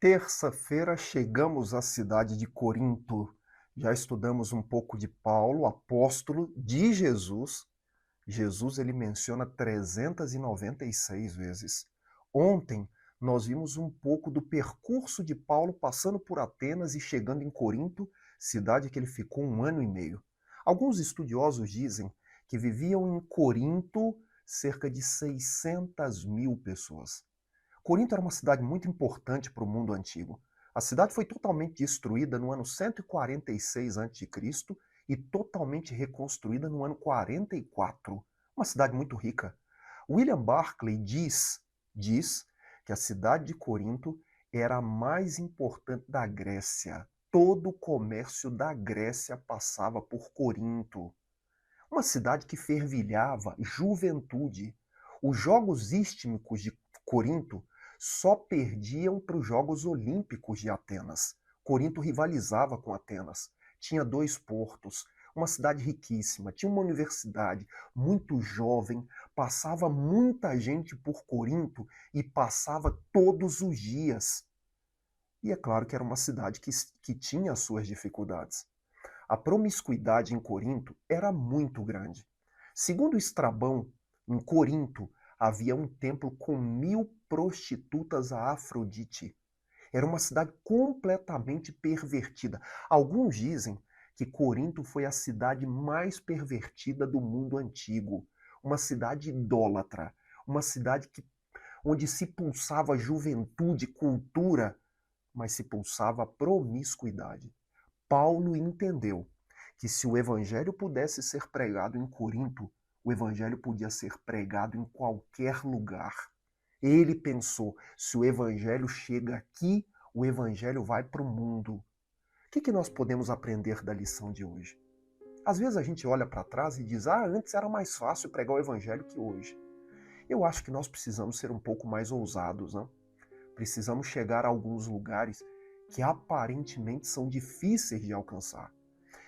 Terça-feira chegamos à cidade de Corinto. Já estudamos um pouco de Paulo, apóstolo de Jesus. Jesus ele menciona 396 vezes. Ontem nós vimos um pouco do percurso de Paulo passando por Atenas e chegando em Corinto, cidade que ele ficou 1 ano e meio. Alguns estudiosos dizem que viviam em Corinto cerca de 600 mil pessoas. Corinto era uma cidade muito importante para o mundo antigo. A cidade foi totalmente destruída no ano 146 a.C. e totalmente reconstruída no ano 44. Uma cidade muito rica. William Barclay diz que a cidade de Corinto era a mais importante da Grécia. Todo o comércio da Grécia passava por Corinto. Uma cidade que fervilhava juventude. Os Jogos Istmicos de Corinto só perdiam para os Jogos Olímpicos de Atenas. Corinto rivalizava com Atenas. Tinha 2 portos, uma cidade riquíssima, tinha uma universidade muito jovem, passava muita gente por Corinto e passava todos os dias. E é claro que era uma cidade que tinha as suas dificuldades. A promiscuidade em Corinto era muito grande. Segundo Estrabão, em Corinto havia um templo com 1.000 prostitutas a Afrodite. Era uma cidade completamente pervertida. Alguns dizem que Corinto foi a cidade mais pervertida do mundo antigo. Uma cidade idólatra. Uma cidade onde se pulsava juventude, cultura, mas se pulsava promiscuidade. Paulo entendeu que se o evangelho pudesse ser pregado em Corinto, o evangelho podia ser pregado em qualquer lugar. Ele pensou, se o evangelho chega aqui, o evangelho vai para o mundo. O que nós podemos aprender da lição de hoje? Às vezes a gente olha para trás e diz, antes era mais fácil pregar o evangelho que hoje. Eu acho que nós precisamos ser um pouco mais ousados, não? Precisamos chegar a alguns lugares que aparentemente são difíceis de alcançar.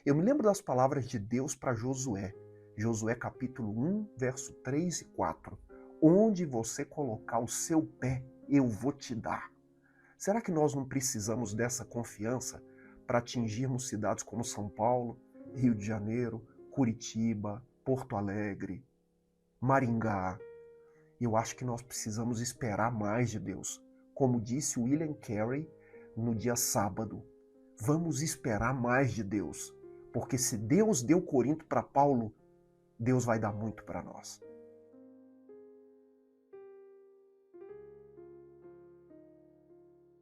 Eu me lembro das palavras de Deus para Josué. Josué capítulo 1, verso 3 e 4. Onde você colocar o seu pé, eu vou te dar. Será que nós não precisamos dessa confiança para atingirmos cidades como São Paulo, Rio de Janeiro, Curitiba, Porto Alegre, Maringá? Eu acho que nós precisamos esperar mais de Deus. Como disse William Carey no dia sábado, vamos esperar mais de Deus. Porque se Deus deu Corinto para Paulo, Deus vai dar muito para nós.